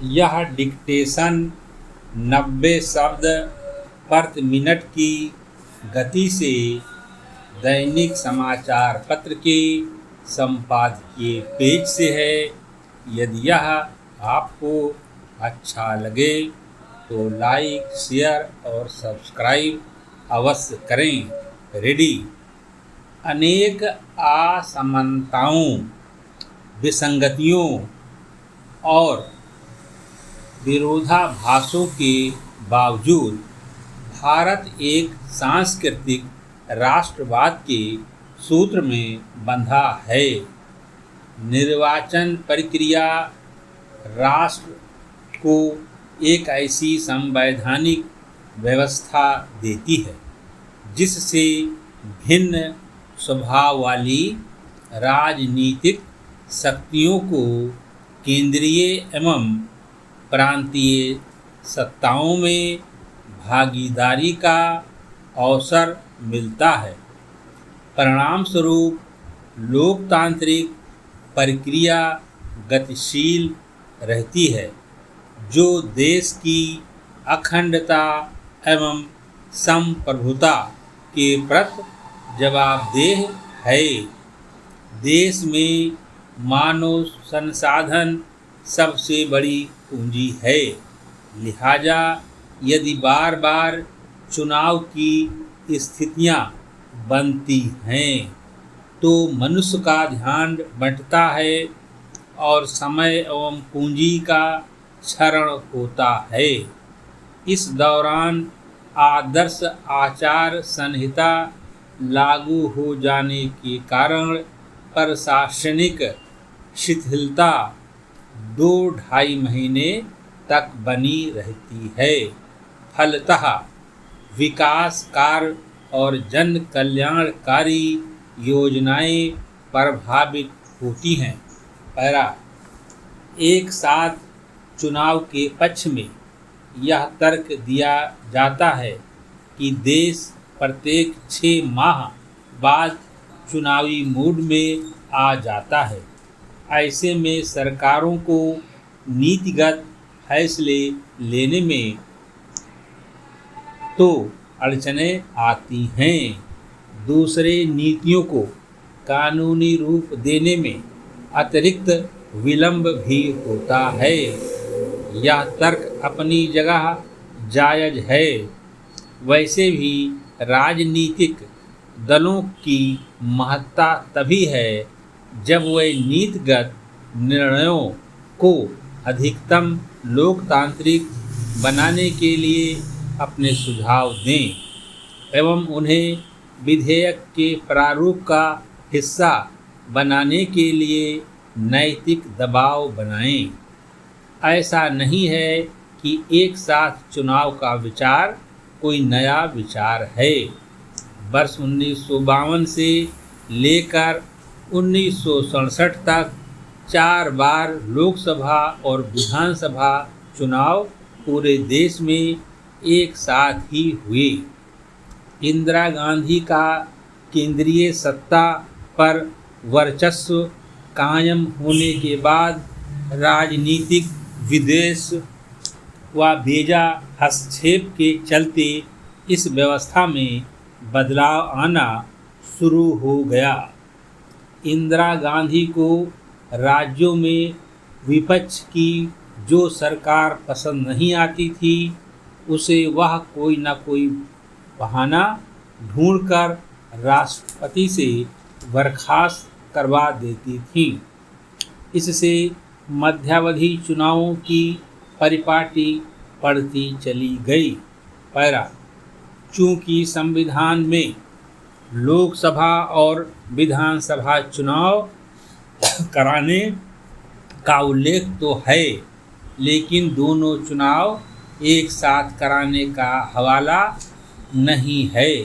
यह डिक्टेशन 90 शब्द प्रति मिनट की गति से दैनिक समाचार पत्र के संपादकीय पेज से है। यदि यह आपको अच्छा लगे तो लाइक, शेयर और सब्सक्राइब अवश्य करें। रेडी। अनेक असमानताओं, विसंगतियों और विरोधाभासों के बावजूद भारत एक सांस्कृतिक राष्ट्रवाद के सूत्र में बंधा है। निर्वाचन प्रक्रिया राष्ट्र को एक ऐसी संवैधानिक व्यवस्था देती है जिससे भिन्न स्वभाव वाली राजनीतिक शक्तियों को केंद्रीय एवं प्रांतीय सत्ताओं में भागीदारी का अवसर मिलता है। परिणामस्वरूप लोकतांत्रिक प्रक्रिया गतिशील रहती है, जो देश की अखंडता एवं संप्रभुता के प्रति जवाबदेह है। देश में मानव संसाधन सबसे बड़ी पूंजी है, लिहाजा यदि बार बार चुनाव की स्थितियां बनती हैं तो मनुष्य का ध्यान बंटता है और समय एवं पूंजी का क्षरण होता है। इस दौरान आदर्श आचार संहिता लागू हो जाने के कारण प्रशासनिक शिथिलता 2-2.5 महीने तक बनी रहती है। फलतः विकास कार्य और जन कल्याणकारी योजनाएं प्रभावित होती हैं। पैरा एक साथ चुनाव के पक्ष में यह तर्क दिया जाता है कि देश प्रत्येक 6 माह बाद चुनावी मूड में आ जाता है। ऐसे में सरकारों को नीतिगत फैसले लेने में तो अड़चनें आती हैं, दूसरे नीतियों को कानूनी रूप देने में अतिरिक्त विलंब भी होता है। यह तर्क अपनी जगह जायज़ है। वैसे भी राजनीतिक दलों की महत्ता तभी है जब वे नीतिगत निर्णयों को अधिकतम लोकतांत्रिक बनाने के लिए अपने सुझाव दें एवं उन्हें विधेयक के प्रारूप का हिस्सा बनाने के लिए नैतिक दबाव बनाएं। ऐसा नहीं है कि एक साथ चुनाव का विचार कोई नया विचार है। वर्ष 1952 से लेकर 1967 तक 4 बार लोकसभा और विधानसभा चुनाव पूरे देश में एक साथ ही हुए। इंदिरा गांधी का केंद्रीय सत्ता पर वर्चस्व कायम होने के बाद राजनीतिक विदेश व भेजा हस्तक्षेप के चलते इस व्यवस्था में बदलाव आना शुरू हो गया। इंदिरा गांधी को राज्यों में विपक्ष की जो सरकार पसंद नहीं आती थी, उसे वह कोई न कोई बहाना ढूंढकर राष्ट्रपति से बर्खास्त करवा देती थी। इससे मध्यावधि चुनावों की परिपाटी बढ़ती चली गई। पैरा चूँकि संविधान में लोकसभा और विधानसभा चुनाव कराने का उल्लेख तो है, लेकिन दोनों चुनाव एक साथ कराने का हवाला नहीं है।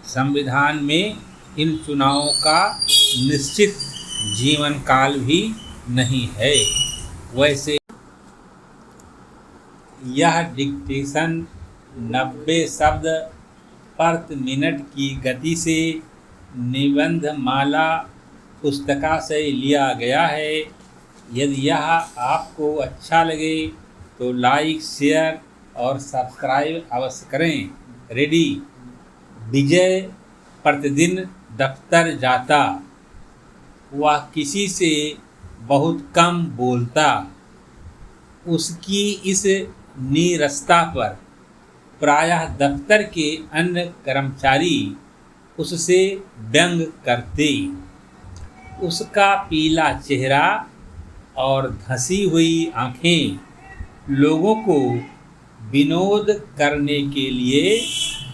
संविधान में इन चुनावों का निश्चित जीवन काल भी नहीं है। वैसे यह डिक्टेशन 90 शब्द प्रति मिनट की गति से निबंधमाला पुस्तिका से लिया गया है। यदि यह आपको अच्छा लगे तो लाइक, शेयर और सब्सक्राइब अवश्य करें। रेडी। विजय प्रतिदिन दफ्तर जाता, वह किसी से बहुत कम बोलता। उसकी इस नीरसता पर प्रायः दफ्तर के अन्य कर्मचारी उससे व्यंग करते। उसका पीला चेहरा और धंसी हुई आँखें लोगों को विनोद करने के लिए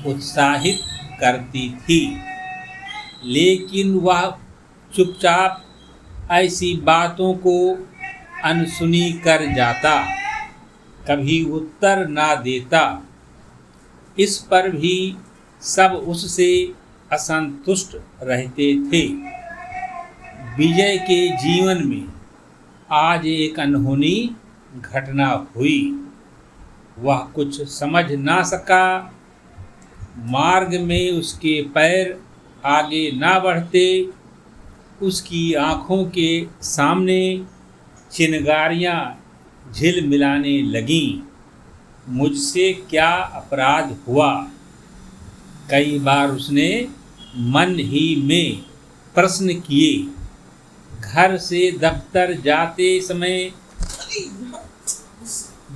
उत्साहित करती थी, लेकिन वह चुपचाप ऐसी बातों को अनसुनी कर जाता, कभी उत्तर ना देता। इस पर भी सब उससे असंतुष्ट रहते थे। विजय के जीवन में आज एक अनहोनी घटना हुई। वह कुछ समझ ना सका। मार्ग में उसके पैर आगे ना बढ़ते। उसकी आँखों के सामने चिंगारियाँ झिलमिलाने लगीं। मुझसे क्या अपराध हुआ? कई बार उसने मन ही में प्रश्न किए। घर से दफ्तर जाते समय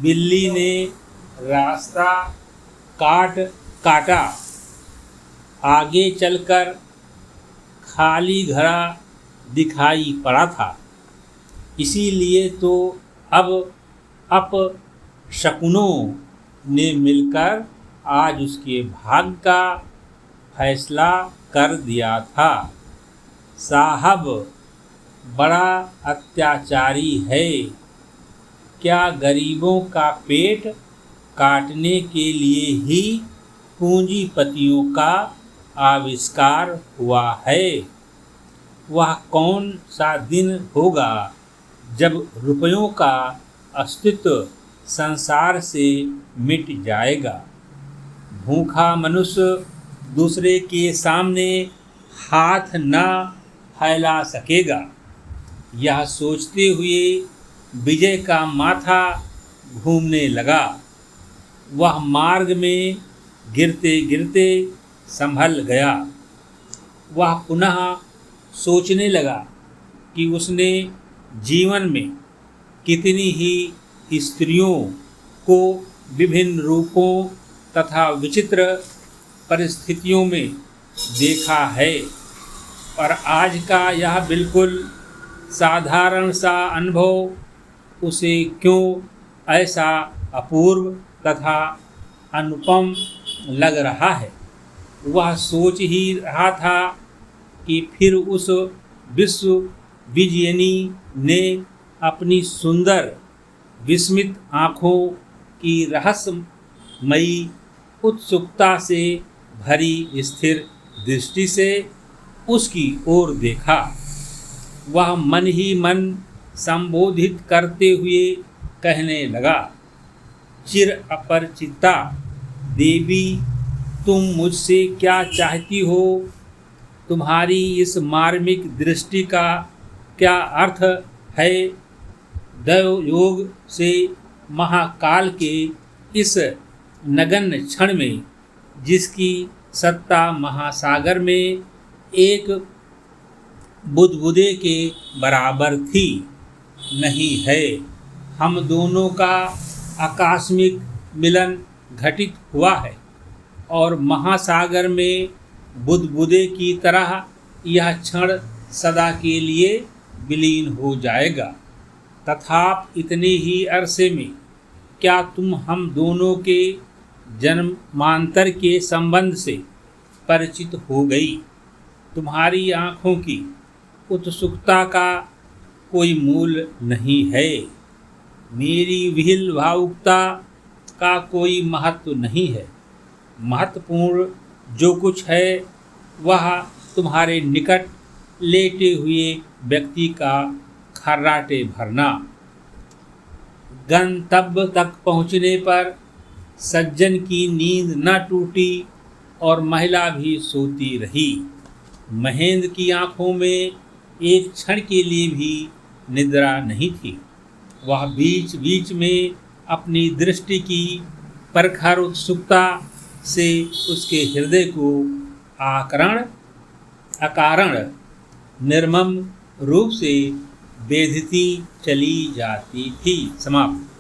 बिल्ली ने रास्ता काटा। आगे चलकर खाली घड़ा दिखाई पड़ा था। इसीलिए तो अब अपशकुनों ने मिलकर आज उसके भाग्य का फैसला कर दिया था। साहब बड़ा अत्याचारी है। क्या गरीबों का पेट काटने के लिए ही पूंजीपतियों का आविष्कार हुआ है? वह कौन सा दिन होगा जब रुपयों का अस्तित्व संसार से मिट जाएगा? भूखा मनुष्य दूसरे के सामने हाथ न फैला सकेगा। यह सोचते हुए विजय का माथा घूमने लगा। वह मार्ग में गिरते गिरते संभल गया। वह पुनः सोचने लगा कि उसने जीवन में कितनी ही स्त्रियों को विभिन्न रूपों तथा विचित्र परिस्थितियों में देखा है, और आज का यह बिल्कुल साधारण सा अनुभव उसे क्यों ऐसा अपूर्व तथा अनुपम लग रहा है। वह सोच ही रहा था कि फिर उस विश्व विजयिनी ने अपनी सुंदर विस्मित आँखों की रहस्यमयी उत्सुकता से भरी स्थिर दृष्टि से उसकी ओर देखा। वह मन ही मन संबोधित करते हुए कहने लगा, चिर अपरिचिता देवी, तुम मुझसे क्या चाहती हो? तुम्हारी इस मार्मिक दृष्टि का क्या अर्थ है? दैव योग से महाकाल के इस नगण्य क्षण में जिसकी सत्ता महासागर में एक बुदबुदे के बराबर थी, नहीं है। हम दोनों का आकस्मिक मिलन घटित हुआ है और महासागर में बुदबुदे की तरह यह क्षण सदा के लिए विलीन हो जाएगा। तथापि इतने ही अरसे में क्या तुम हम दोनों के जन्मांतर के संबंध से परिचित हो गई? तुम्हारी आँखों की उत्सुकता का कोई मूल नहीं है। मेरी विहिल भावुकता का कोई महत्व नहीं है। महत्वपूर्ण जो कुछ है वह तुम्हारे निकट लेटे हुए व्यक्ति का खर्राटे भरना। गंतव्य तक पहुँचने पर सज्जन की नींद न टूटी और महिला भी सोती रही। महेंद्र की आँखों में एक क्षण के लिए भी निद्रा नहीं थी। वह बीच बीच में अपनी दृष्टि की प्रखर उत्सुकता से उसके हृदय को अकारण निर्मम रूप से बेधती चली जाती थी। समाप्त।